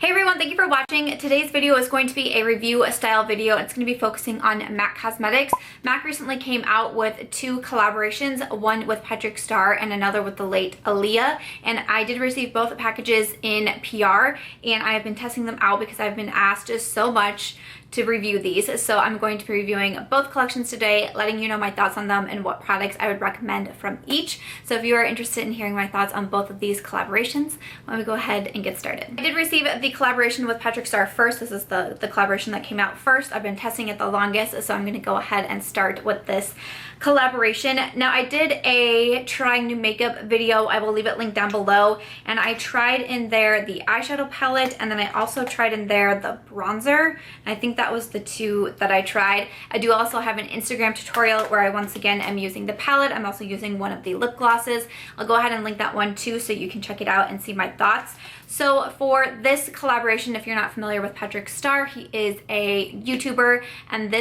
Hey everyone, thank you for watching. Today's video is going to be a review style video. It's going to be focusing on MAC Cosmetics. MAC recently came out with two collaborations, one with Patrick Starr and another with the late Aaliyah. And I did receive both packages in PR and I have been testing them out because I've been asked so much to review these. So I'm going to be reviewing both collections today, letting you know my thoughts on them and what products I would recommend from each. So if you are interested in hearing my thoughts on both of these collaborations, let me go ahead and get started. I did receive the collaboration with Patrick Starr first. This is the collaboration that came out first. I've been testing it the longest, so I'm going to go ahead and start with this collaboration. Now I did a trying new makeup video. I will leave it linked down below, and I tried in there the eyeshadow palette and then I also tried in there the bronzer. I think that was the two that I tried. I do also have an Instagram tutorial where I once again am using the palette. I'm also using one of the lip glosses. I'll go ahead and link that one too so you can check it out and see my thoughts. So for this collaboration, if you're not familiar with Patrick Starr, he is a YouTuber and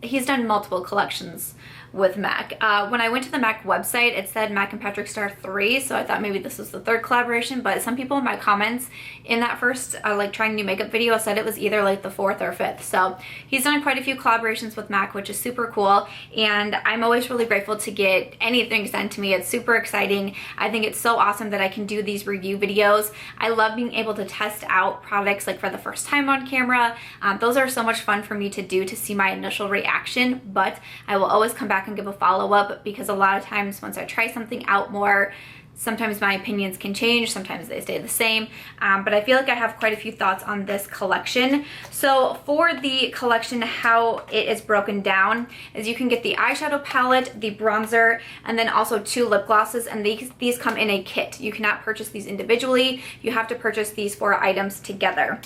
he's done multiple collections with MAC. When I went to the MAC website, it said MAC and Patrick Starr 3, so I thought maybe this was the third collaboration, but some people in my comments in that first like trying new makeup video said it was either like the fourth or fifth. So he's done quite a few collaborations with MAC, which is super cool, and I'm always really grateful to get anything sent to me. It's super exciting. I think it's so awesome that I can do these review videos. I love being able to test out products like for the first time on camera. Those are so much fun for me to do, to see my initial reaction, but I will always come back and give a follow-up because a lot of times once I try something out more, sometimes my opinions can change, sometimes they stay the same, but I feel like I have quite a few thoughts on this collection. So for the collection, how it is broken down is you can get the eyeshadow palette, the bronzer, and then also two lip glosses, and these come in a kit. You cannot purchase these individually. You have to purchase these 4 items together.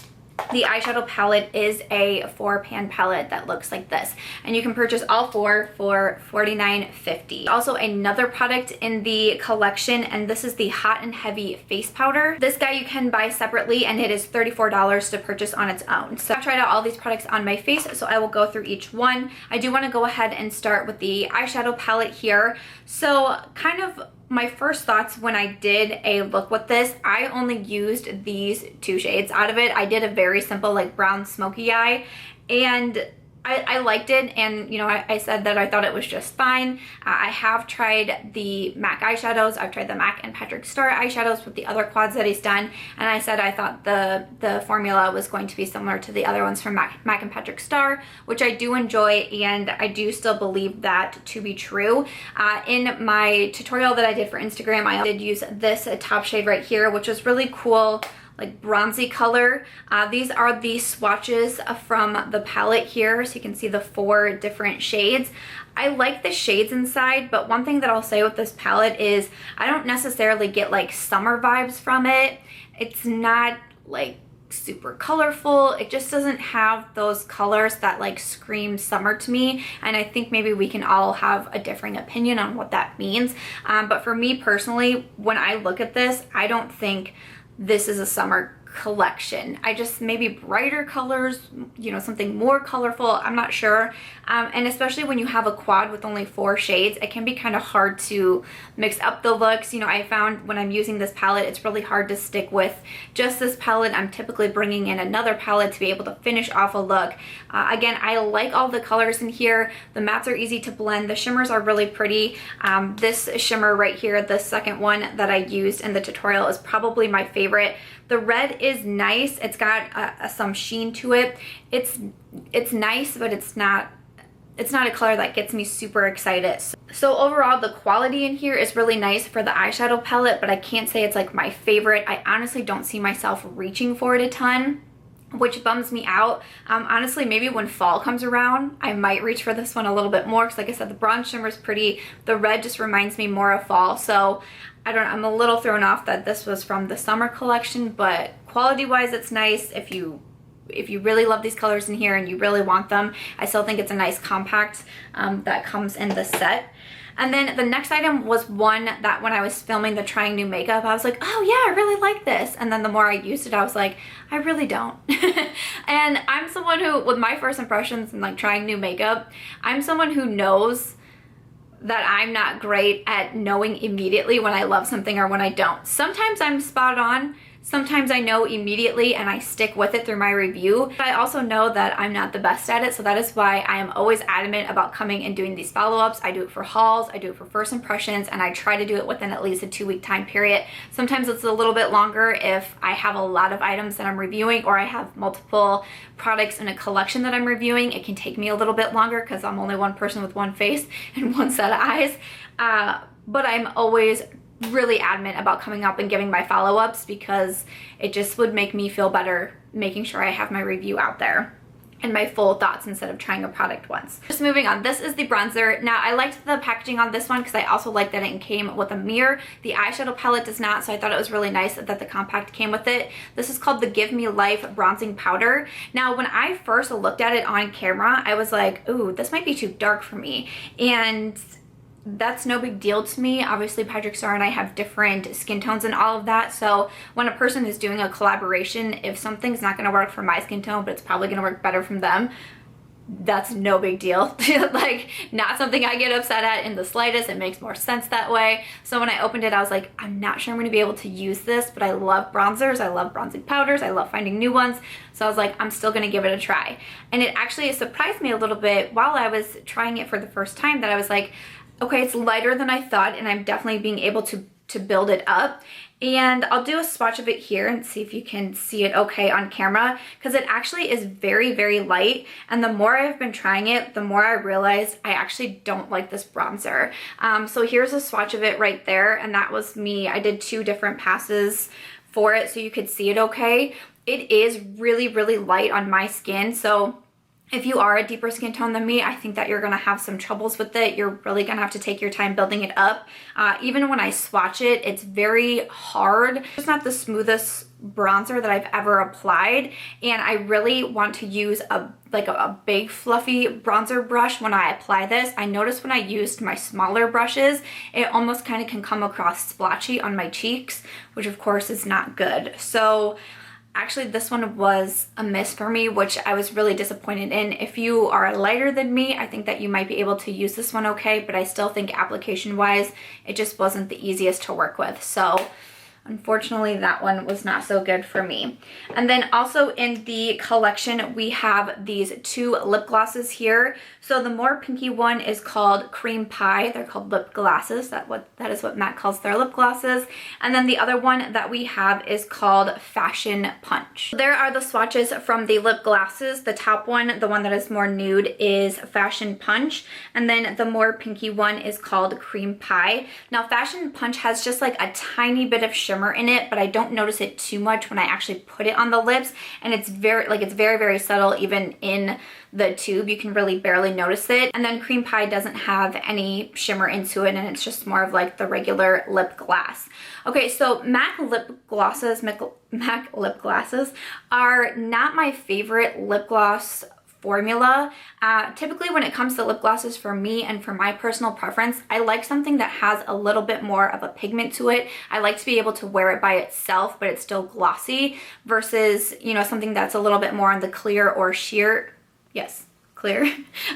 The eyeshadow palette is a 4-pan palette that looks like this, and you can purchase all 4 for $49.50. Also another product in the collection, and this is the Hot and Heavy face powder. This guy you can buy separately and it is $34 to purchase on its own. So I've tried out all these products on my face, so I will go through each one. I do want to go ahead and start with the eyeshadow palette here. So kind of my first thoughts when I did a look with this, I only used these 2 shades out of it. I did a very simple like brown smoky eye, and I liked it, and you know, I said that I thought it was just fine. I have tried the MAC eyeshadows. I've tried the MAC and Patrick Starr eyeshadows with the other quads that he's done, and I said I thought the formula was going to be similar to the other ones from MAC and Patrick Starr, which I do enjoy, and I do still believe that to be true. In my tutorial that I did for Instagram, I did use this top shade right here, which is really cool, like bronzy color. These are the swatches from the palette here, so you can see the 4 different shades. I like the shades inside, but one thing that I'll say with this palette is I don't necessarily get like summer vibes from it. It's not like super colorful. It just doesn't have those colors that like scream summer to me, and I think maybe we can all have a differing opinion on what that means. But for me personally, when I look at this, I don't think this is a summer collection. I just, maybe brighter colors, you know, something more colorful, I'm not sure. And especially when you have a quad with only 4 shades, it can be kind of hard to mix up the looks. You know, I found when I'm using this palette, it's really hard to stick with just this palette. I'm typically bringing in another palette to be able to finish off a look. Again, I like all the colors in here. The mattes are easy to blend. The shimmers are really pretty. This shimmer right here, the second one that I used in the tutorial, is probably my favorite. The red is nice. It's got some sheen to it. It's nice, but it's not a color that gets me super excited. So overall, the quality in here is really nice for the eyeshadow palette, but I can't say it's like my favorite. I honestly don't see myself reaching for it a ton, which bums me out. Honestly, maybe when fall comes around, I might reach for this one a little bit more, because like I said, the bronze shimmer is pretty. The red just reminds me more of fall, so I don't know, I'm a little thrown off that this was from the summer collection, but quality-wise, it's nice. If you really love these colors in here and you really want them, I still think it's a nice compact that comes in the set. And then the next item was one that when I was filming the trying new makeup, I was like, oh yeah, I really like this. And then the more I used it, I was like, I really don't. And I'm someone who, with my first impressions and like trying new makeup, I'm someone who knows that I'm not great at knowing immediately when I love something or when I don't. Sometimes I'm spot on. Sometimes I know immediately and I stick with it through my review, but I also know that I'm not the best at it, so that is why I am always adamant about coming and doing these follow-ups. I do it for hauls, I do it for first impressions, and I try to do it within at least a 2-week time period. Sometimes it's a little bit longer if I have a lot of items that I'm reviewing or I have multiple products in a collection that I'm reviewing. It can take me a little bit longer because I'm only one person with one face and one set of eyes, but I'm always really adamant about coming up and giving my follow-ups because it just would make me feel better making sure I have my review out there and my full thoughts instead of trying a product once. Just moving on, this is the bronzer. Now I liked the packaging on this one because I also liked that it came with a mirror. The eyeshadow palette does not, so I thought it was really nice that the compact came with it. This is called the Give Me Life Bronzing Powder. Now when I first looked at it on camera, I was like, ooh, this might be too dark for me. And that's no big deal to me. Obviously Patrick Starr and I have different skin tones and all of that, so when a person is doing a collaboration, if something's not going to work for my skin tone but it's probably going to work better from them, that's no big deal. Like, not something I get upset at in the slightest. It makes more sense that way. So when I opened it, I was like, I'm not sure I'm going to be able to use this, but I love bronzers, I love bronzing powders, I love finding new ones, so I was like, I'm still going to give it a try. And it actually surprised me a little bit while I was trying it for the first time that I was like, okay, it's lighter than I thought, and I'm definitely being able to build it up. And I'll do a swatch of it here and see if you can see it okay on camera, because it actually is very, very light. And the more I've been trying it, the more I realize I actually don't like this bronzer. So here's a swatch of it right there, and that was me. I did 2 different passes for it so you could see it okay. It is really, really light on my skin, so if you are a deeper skin tone than me, I think that you're gonna have some troubles with it. You're really gonna have to take your time building it up. Even when I swatch it, it's very hard. It's not the smoothest bronzer that I've ever applied, and I really want to use a big fluffy bronzer brush when I apply this. I noticed when I used my smaller brushes, it almost kind of can come across splotchy on my cheeks, which of course is not good. So actually this one was a miss for me, which I was really disappointed in. If you are lighter than me, I think that you might be able to use this one okay, but I still think application wise, it just wasn't the easiest to work with. So unfortunately, that one was not so good for me. And then also in the collection, we have these 2 lip glosses here. So the more pinky one is called Cream Pie. They're called lip glasses. That is what Mac calls their lip glosses. And then the other one that we have is called Fashion Punch. There are the swatches from the lip glasses. The top one, the one that is more nude, is Fashion Punch. And then the more pinky one is called Cream Pie. Now Fashion Punch has just like a tiny bit of shimmer in it, but I don't notice it too much when I actually put it on the lips, and it's very, very subtle. Even in the tube, you can really barely notice it. And then Cream Pie doesn't have any shimmer into it, and it's just more of like the regular lip gloss. Okay, so MAC lip lip glasses are not my favorite lip gloss formula. Typically when it comes to lip glosses, for me and for my personal preference, I like something that has a little bit more of a pigment to it. I like to be able to wear it by itself, but it's still glossy, versus, you know, something that's a little bit more on the clear or sheer, yes, clear,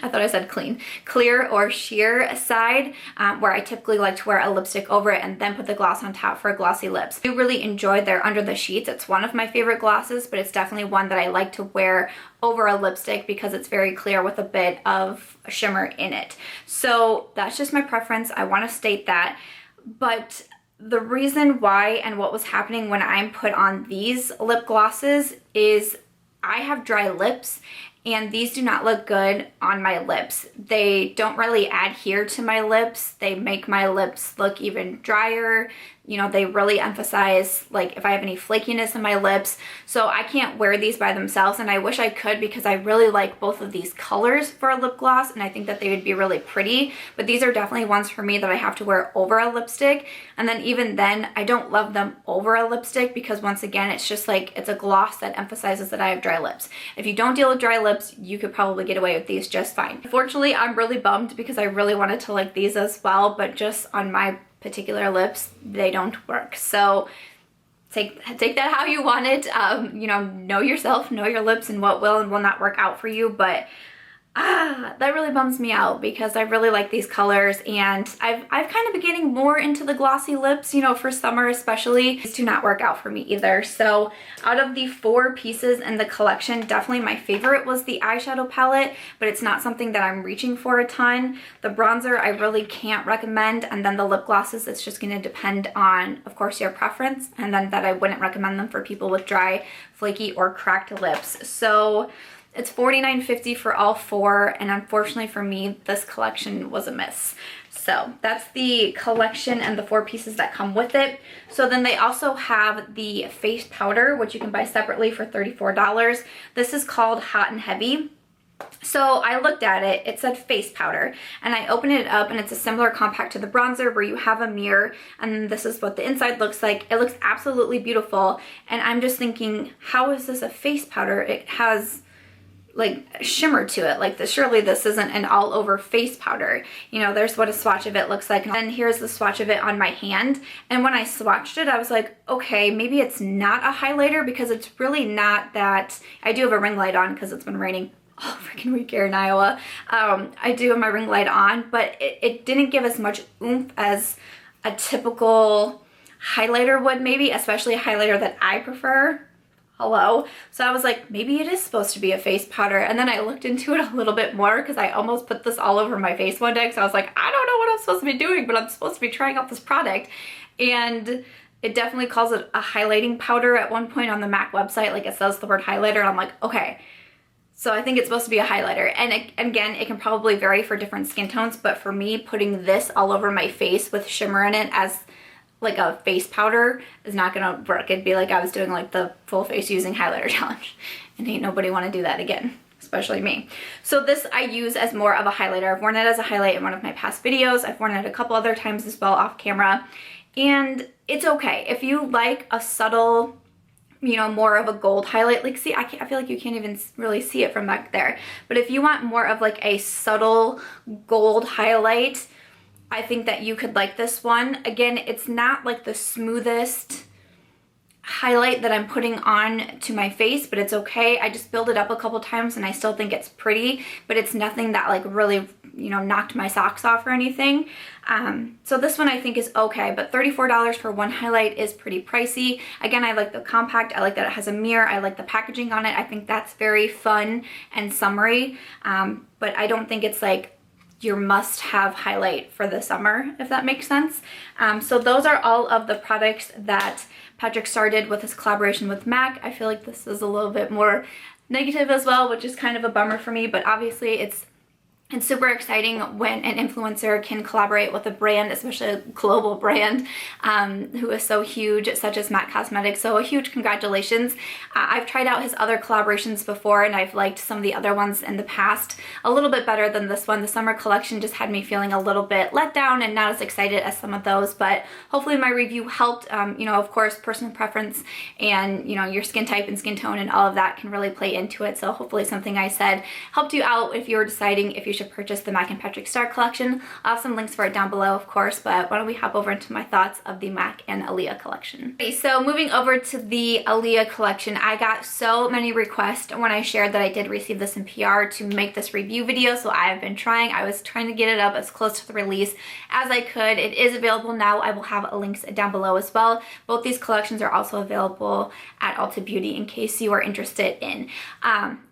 I thought I said clean, clear or sheer side, where I typically like to wear a lipstick over it and then put the gloss on top for glossy lips. I really enjoyed their Under the Sheets. It's one of my favorite glosses, but it's definitely one that I like to wear over a lipstick because it's very clear with a bit of shimmer in it. So that's just my preference. I want to state that. But the reason why and what was happening when I'm put on these lip glosses is I have dry lips, and these do not look good on my lips. They don't really adhere to my lips. They make my lips look even drier. You know, they really emphasize like if I have any flakiness in my lips. So I can't wear these by themselves, and I wish I could because I really like both of these colors for a lip gloss, and I think that they would be really pretty. But these are definitely ones for me that I have to wear over a lipstick. And then even then, I don't love them over a lipstick because once again, it's just like it's a gloss that emphasizes that I have dry lips. If you don't deal with dry lips, you could probably get away with these just fine. Unfortunately, I'm really bummed because I really wanted to like these as well, but just on my particular lips, they don't work. So take that how you want it. You know yourself, know your lips, and what will and will not work out for you. But that really bums me out because I really like these colors, and I've kind of been getting more into the glossy lips, you know, for summer especially. These do not work out for me either. So out of the 4 pieces in the collection, definitely my favorite was the eyeshadow palette, but it's not something that I'm reaching for a ton. The bronzer I really can't recommend, and then the lip glosses, it's just going to depend on, of course, your preference, and then that I wouldn't recommend them for people with dry, flaky, or cracked lips. So it's $49.50 for all 4, and unfortunately for me, this collection was a miss. So that's the collection and the 4 pieces that come with it. So then they also have the face powder, which you can buy separately for $34. This is called Hot and Heavy. So I looked at it, it said face powder, and I opened it up, and it's a similar compact to the bronzer where you have a mirror, and this is what the inside looks like. It looks absolutely beautiful, and I'm just thinking, how is this a face powder? It has like shimmer to it, like this. Surely this isn't an all over face powder. You know, there's what a swatch of it looks like, and then here's the swatch of it on my hand. And when I swatched it, I was like, okay, maybe it's not a highlighter, because it's really not that. I do have a ring light on because it's been raining all freaking week here in Iowa. I do have my ring light on, but it didn't give as much oomph as a typical highlighter would, maybe, especially a highlighter that I prefer. Hello. So I was like, maybe it is supposed to be a face powder. And then I looked into it a little bit more, because I almost put this all over my face one day. So I was like, I don't know what I'm supposed to be doing, but I'm supposed to be trying out this product. And it definitely calls it a highlighting powder at one point on the MAC website. Like, it says the word highlighter, and I'm like, okay. So I think it's supposed to be a highlighter. And again, it can probably vary for different skin tones, but for me, putting this all over my face with shimmer in it as like a face powder is not gonna work. It'd be like I was doing like the full face using highlighter challenge, and ain't nobody wanna do that again, especially me. So this I use as more of a highlighter. I've worn it as a highlight in one of my past videos. I've worn it a couple other times as well off camera, and it's okay. If you like a subtle, you know, more of a gold highlight, like, see, I feel like you can't even really see it from back there, but if you want more of like a subtle gold highlight, I think that you could like this one. Again, it's not like the smoothest highlight that I'm putting on to my face, but it's okay. I just built it up a couple times and I still think it's pretty, but it's nothing that like really, you know, knocked my socks off or anything. So this one I think is okay, but $34 for one highlight is pretty pricey. Again, I like the compact. I like that it has a mirror. I like the packaging on it. I think that's very fun and summery, but I don't think it's like your must-have highlight for the summer, if that makes sense. So those are all of the products that Patrick Starr did with his collaboration with MAC. I feel like this is a little bit more negative as well, which is kind of a bummer for me, but obviously it's super exciting when an influencer can collaborate with a brand, especially a global brand who is so huge, such as MAC Cosmetics. So a huge congratulations. I've tried out his other collaborations before, and I've liked some of the other ones in the past a little bit better than this one. The summer collection just had me feeling a little bit let down and not as excited as some of those, but hopefully my review helped. You know, of course, personal preference and, you know, your skin type and skin tone and all of that can really play into it. So hopefully something I said helped you out if you're deciding if you should purchase the MAC and Patrick Starr collection. I'll have some links for it down below, of course, but why don't we hop over into my thoughts of the MAC and Aaliyah collection. Okay, so moving over to the Aaliyah collection, I got so many requests when I shared that I did receive this in PR to make this review video, so I have been trying. I was trying to get it up as close to the release as I could. It is available now. I will have links down below as well. Both these collections are also available at Ulta Beauty in case you are interested in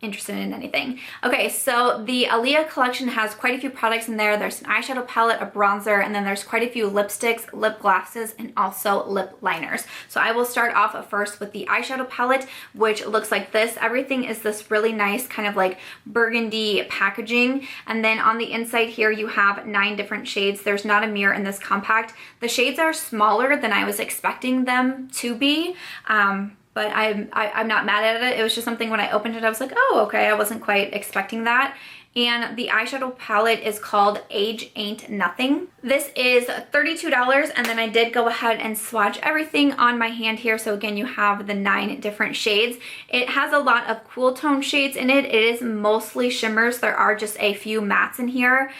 anything. Okay, so the Aaliyah collection has quite a few products in there. There's an eyeshadow palette, a bronzer, and then there's quite a few lipsticks, lip glosses, and also lip liners. So I will start off first with the eyeshadow palette, which looks like this. Everything is this really nice kind of like burgundy packaging, and then on the inside here you have 9 different shades. There's not a mirror in this compact. The shades are smaller than I was expecting them to be, but I'm not mad at it. It was just something when I opened it I was like, oh, okay, I wasn't quite expecting that. And the eyeshadow palette is called Age Ain't Nothing. This is $32, and then I did go ahead and swatch everything on my hand here. So again, you have the 9 different shades. It has a lot of cool tone shades in it. It is mostly shimmers. There are just a few mattes in here.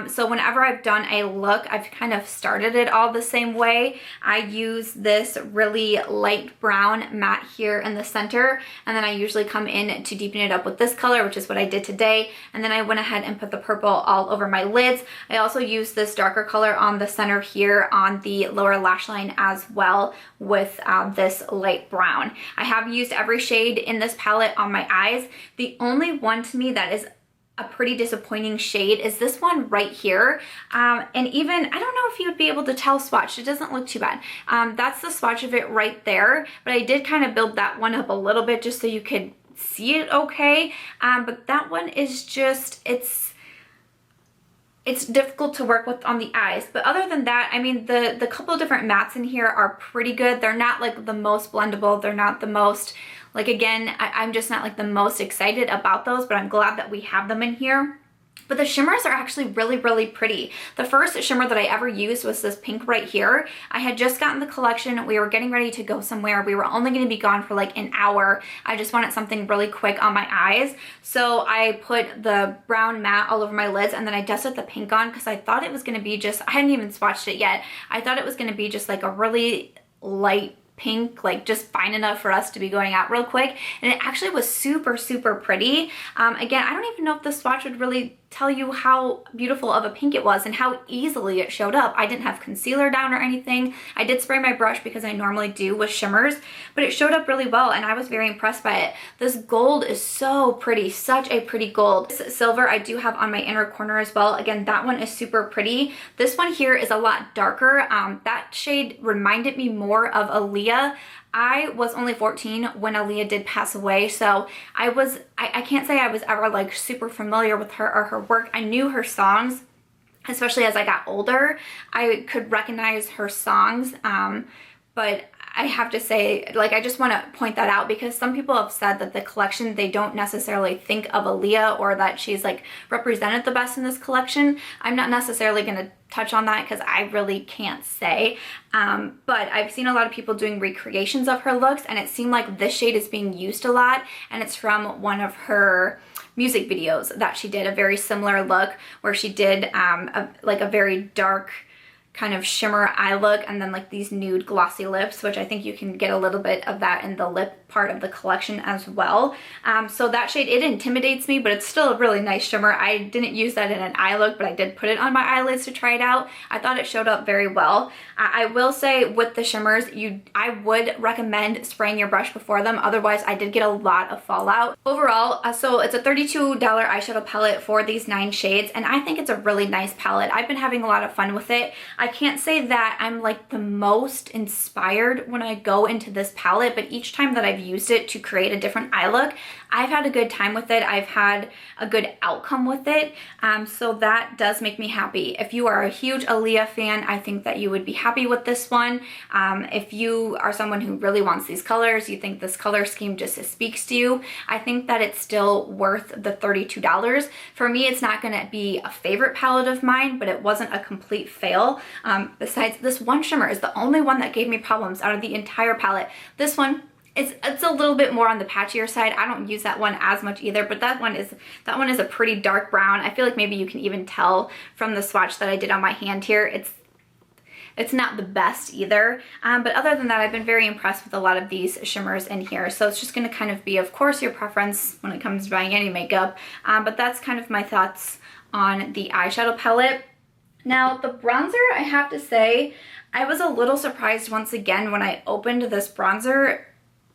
So whenever I've done a look, I've kind of started it all the same way. I use this really light brown matte here in the center, and then I usually come in to deepen it up with this color, which is what I did today. And then I went ahead and put the purple all over my lids. I also used this darker color on the center here on the lower lash line as well with this light brown. I have used every shade in this palette on my eyes. The only one to me that is a pretty disappointing shade is this one right here. And even, I don't know if you would be able to tell swatch, it doesn't look too bad. That's the swatch of it right there, but I did kind of build that one up a little bit just so you could see it okay. But that one is just, it's difficult to work with on the eyes. But other than that, I mean, the couple of different mattes in here are pretty good. They're not like the most blendable. They're not the most, like, again, I'm just not like the most excited about those, but I'm glad that we have them in here. But the shimmers are actually really, really pretty. The first shimmer that I ever used was this pink right here. I had just gotten the collection. We were getting ready to go somewhere. We were only going to be gone for like an hour. I just wanted something really quick on my eyes. So I put the brown matte all over my lids, and then I dusted the pink on because I thought it was going to be just, I hadn't even swatched it yet. I thought it was going to be just like a really light pink, like just fine enough for us to be going out real quick, and it actually was super, super pretty. Again, I don't even know if the swatch would really tell you how beautiful of a pink it was and how easily it showed up. I didn't have concealer down or anything. I did spray my brush because I normally do with shimmers, but it showed up really well and I was very impressed by it. This gold is so pretty, such a pretty gold. This silver I do have on my inner corner as well. Again, that one is super pretty. This one here is a lot darker. That shade reminded me more of Aaliyah. I was only 14 when Aaliyah did pass away, so I can't say I was ever like super familiar with her or her work. I knew her songs, especially as I got older. I could recognize her songs, but I have to say, like, I just want to point that out because some people have said that the collection, they don't necessarily think of Aaliyah or that she's like represented the best in this collection. I'm not necessarily going to touch on that because I really can't say, but I've seen a lot of people doing recreations of her looks and it seemed like this shade is being used a lot, and it's from one of her music videos that she did, a very similar look where she did like a very dark kind of shimmer eye look and then like these nude glossy lips, which I think you can get a little bit of that in the lip part of the collection as well. So that shade, it intimidates me, but it's still a really nice shimmer. I didn't use that in an eye look, but I did put it on my eyelids to try it out. I thought it showed up very well. I will say with the shimmers, I would recommend spraying your brush before them. Otherwise, I did get a lot of fallout. Overall, so it's a $32 eyeshadow palette for these 9 shades, and I think it's a really nice palette. I've been having a lot of fun with it. I can't say that I'm like the most inspired when I go into this palette, but each time that I've used it to create a different eye look, I've had a good time with it. I've had a good outcome with it. So that does make me happy. If you are a huge Aaliyah fan, I think that you would be happy with this one. If you are someone who really wants these colors, you think this color scheme just speaks to you, I think that it's still worth the $32. For me, it's not going to be a favorite palette of mine, but it wasn't a complete fail. Besides, this one shimmer is the only one that gave me problems out of the entire palette. This one, it's a little bit more on the patchier side. I don't use that one as much either, but that one is a pretty dark brown. I feel like maybe you can even tell from the swatch that I did on my hand here. It's not the best either, but other than that, I've been very impressed with a lot of these shimmers in here. So it's just going to kind of be, of course, your preference when it comes to buying any makeup, but that's kind of my thoughts on the eyeshadow palette. Now, the bronzer, I have to say, I was a little surprised once again when I opened this bronzer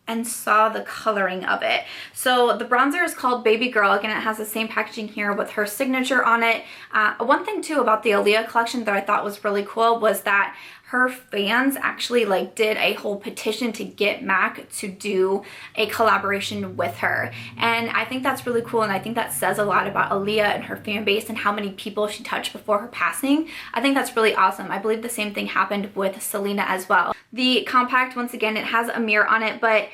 and saw the coloring of it. So the bronzer is called Baby Girl. Again, it has the same packaging here with her signature on it. One thing too about the Aaliyah collection that I thought was really cool was that her fans actually like did a whole petition to get MAC to do a collaboration with her. And I think that's really cool, and I think that says a lot about Aaliyah and her fan base and how many people she touched before her passing. I think that's really awesome. I believe the same thing happened with Selena as well. The compact, once again, it has a mirror on it, but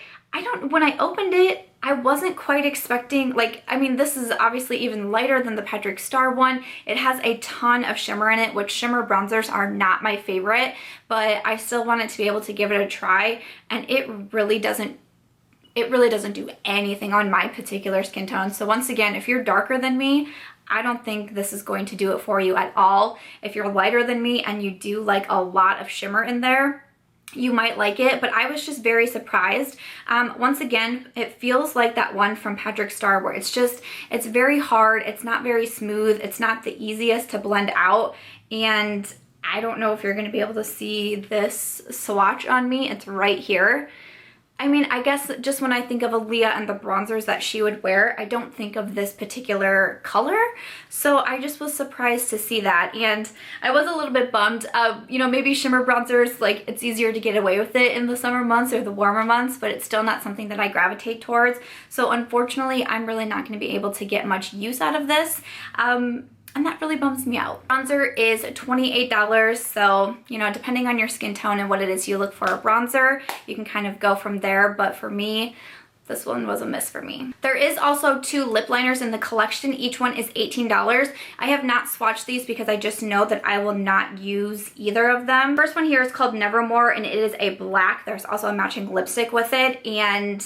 when I opened it, I wasn't quite expecting, like, I mean, this is obviously even lighter than the Patrick Starr one. It has a ton of shimmer in it, which shimmer bronzers are not my favorite, but I still wanted to be able to give it a try, and it really doesn't do anything on my particular skin tone. So once again, if you're darker than me, I don't think this is going to do it for you at all. If you're lighter than me and you do like a lot of shimmer in there, you might like it, but I was just very surprised. Once again, it feels like that one from Patrick Starr where it's very hard, it's not very smooth, it's not the easiest to blend out, and I don't know if you're gonna be able to see this swatch on me. It's right here. I mean, I guess just when I think of Aaliyah and the bronzers that she would wear, I don't think of this particular color. So I just was surprised to see that. And I was a little bit bummed. You know, maybe shimmer bronzers, like it's easier to get away with it in the summer months or the warmer months, but it's still not something that I gravitate towards. So unfortunately, I'm really not going to be able to get much use out of this. And that really bums me out. Bronzer is $28, so, you know, depending on your skin tone and what it is you look for a bronzer, you can kind of go from there, but for me, this one was a miss for me. There is also 2 lip liners in the collection. Each one is $18. I have not swatched these because I just know that I will not use either of them. First one here is called Nevermore, and it is a black. There's also a matching lipstick with it, and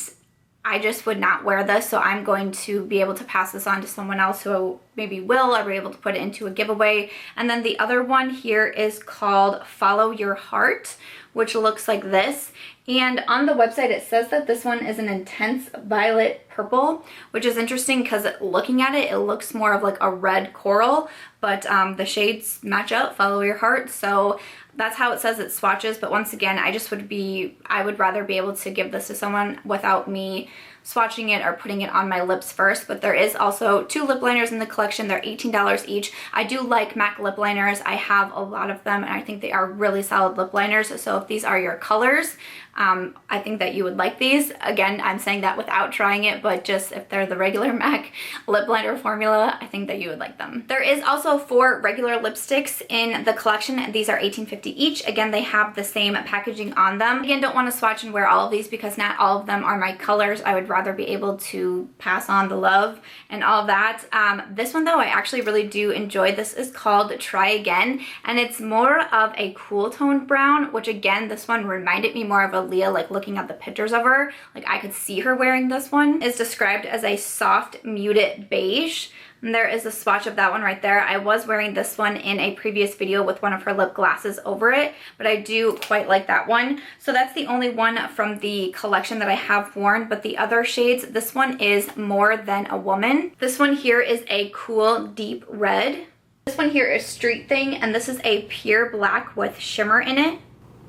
I just would not wear this, so I'm going to be able to pass this on to someone else who maybe will, or be able to put it into a giveaway. And then the other one here is called Follow Your Heart, which looks like this. And on the website, it says that this one is an intense violet purple, which is interesting because looking at it, it looks more of like a red coral, but the shades match up, Follow Your Heart. So that's how it says it swatches. But once again, I would rather be able to give this to someone without me swatching it or putting it on my lips first. But there is also 2 lip liners in the collection. They're $18 each. I do like MAC lip liners. I have a lot of them, and I think they are really solid lip liners. So if these are your colors, I think that you would like these. Again, I'm saying that without trying it, but just if they're the regular MAC lip liner formula, I think that you would like them. There is also 4 regular lipsticks in the collection. These are $18.50 each. Again, they have the same packaging on them. Again, don't want to swatch and wear all of these because not all of them are my colors. I would rather be able to pass on the love and all of that. This one though, I actually really do enjoy. This is called Try Again, and it's more of a cool toned brown, which again, this one reminded me more of Aaliyah, like looking at the pictures of her, like I could see her wearing this one. It's described as a soft muted beige. And there is a swatch of that one right there. I was wearing this one in a previous video with one of her lip glasses over it, but I do quite like that one. So that's the only one from the collection that I have worn, but the other shades, this one is More Than a Woman. This one here is a cool deep red. This one here is Street Thing, and this is a pure black with shimmer in it.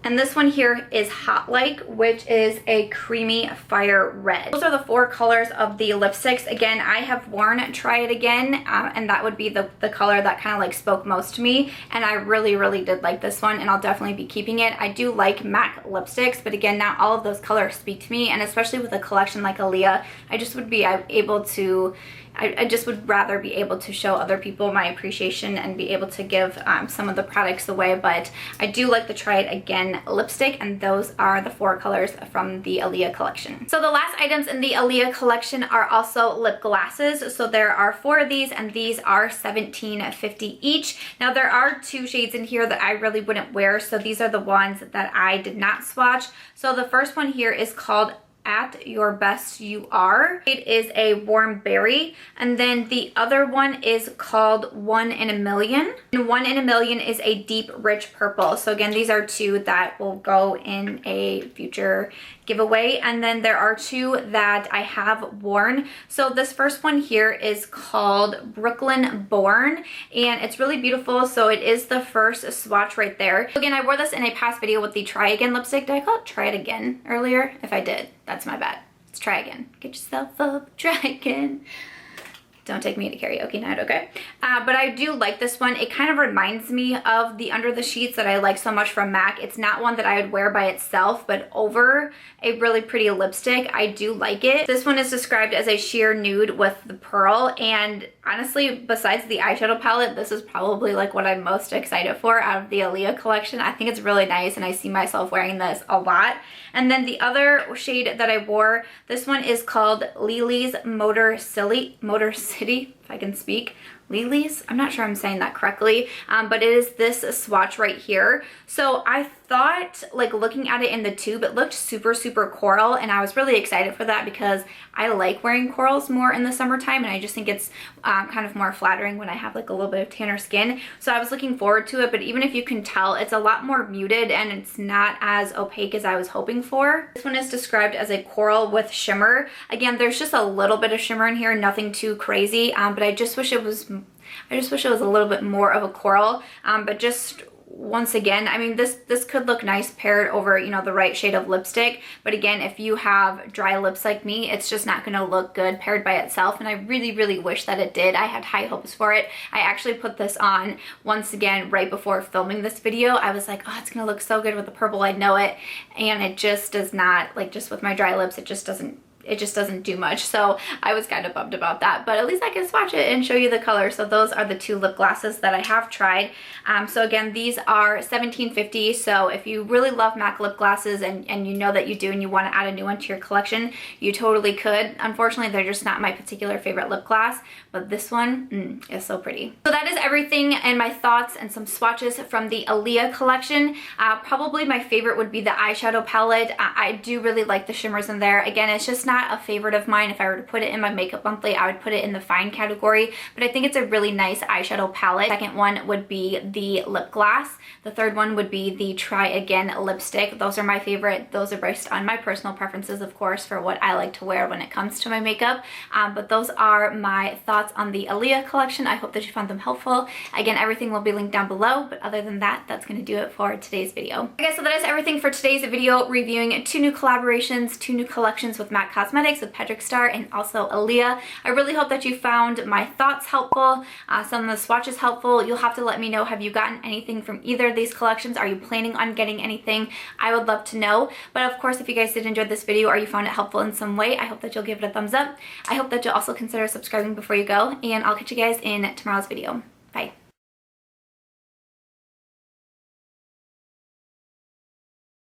And this one here is Hot Like, which is a creamy fire red. Those are the 4 colors of the lipsticks. Again, I have worn Try It Again, and that would be the color that kind of like spoke most to me. And I really, really did like this one, and I'll definitely be keeping it. I do like MAC lipsticks, but again, not all of those colors speak to me. And especially with a collection like Aaliyah, I just would be able to, I just would rather be able to show other people my appreciation and be able to give some of the products away. But I do like the Try It Again lipstick, and those are the 4 colors from the Aaliyah collection. So the last items in the Aaliyah collection are also lip glasses. So there are 4 of these, and these are $17.50 each. Now there are 2 shades in here that I really wouldn't wear, so these are the ones that I did not swatch. So the first one here is called At Your Best You Are. It is a warm berry, and then the other one is called 1 in a Million. And 1 in a Million is a deep rich purple. So again, these are 2 that will go in a future giveaway, and then there are 2 that I have worn. So this first one here is called Brooklyn Born, and it's really beautiful. So it is the first swatch right there. Again, I wore this in a past video with the Try Again lipstick. Did I call it Try It Again earlier? If I did, that's my bad. Let's try again. Get yourself up, try again. Don't take me to karaoke night, okay? But I do like this one. It kind of reminds me of the Under the Sheets that I like so much from MAC. It's not one that I would wear by itself, but over a really pretty lipstick, I do like it. This one is described as a sheer nude with the pearl, and honestly, besides the eyeshadow palette, this is probably like what I'm most excited for out of the Aaliyah collection. I think it's really nice, and I see myself wearing this a lot. And then the other shade that I wore, this one is called Lily's Motor City, if I can speak. Lilies. I'm not sure I'm saying that correctly, but it is this swatch right here. So I thought, like, looking at it in the tube, it looked super coral, and I was really excited for that because I like wearing corals more in the summertime, and I just think it's kind of more flattering when I have like a little bit of tanner skin. So I was looking forward to it, but even if you can tell, it's a lot more muted and it's not as opaque as I was hoping for. This one is described as a coral with shimmer. Again, there's just a little bit of shimmer in here, nothing too crazy, but I just wish it was a little bit more of a coral, but just once again, I mean, this could look nice paired over, you know, the right shade of lipstick, but again, if you have dry lips like me, it's just not gonna look good paired by itself, and I really wish that it did. I had high hopes for it. I actually put this on once again right before filming this video. I was like, oh, it's gonna look so good with the purple, I know it, and it just does not. Like, just with my dry lips, it just doesn't do much. So I was kind of bummed about that, but at least I can swatch it and show you the color. So those are the two lip glosses that I have tried. So again, these are $17.50. So if you really love MAC lip glosses and you know that you do and you want to add a new one to your collection, you totally could. Unfortunately, they're just not my particular favorite lip gloss, but this one is so pretty. So that is everything and my thoughts and some swatches from the Aaliyah collection. Probably my favorite would be the eyeshadow palette. I do really like the shimmers in there. Again, it's just not a favorite of mine. If I were to put it in my makeup monthly, I would put it in the fine category, but I think it's a really nice eyeshadow palette. Second one would be the lip gloss. The third one would be the Try Again lipstick. Those are my favorite. Those are based on my personal preferences, of course, for what I like to wear when it comes to my makeup, but those are my thoughts on the Aaliyah collection. I hope that you found them helpful. Again, everything will be linked down below, but other than that, that's going to do it for today's video. Okay, so that is everything for today's video, reviewing two new collaborations, two new collections with MAC Cosmetics, with Starr and also Aaliyah. I really hope that you found my thoughts helpful, some of the swatches helpful. You'll have to let me know, have you gotten anything from either of these collections? Are you planning on getting anything? I would love to know. But of course, if you guys did enjoy this video or you found it helpful in some way, I hope that you'll give it a thumbs up. I hope that you'll also consider subscribing before you go, and I'll catch you guys in tomorrow's video.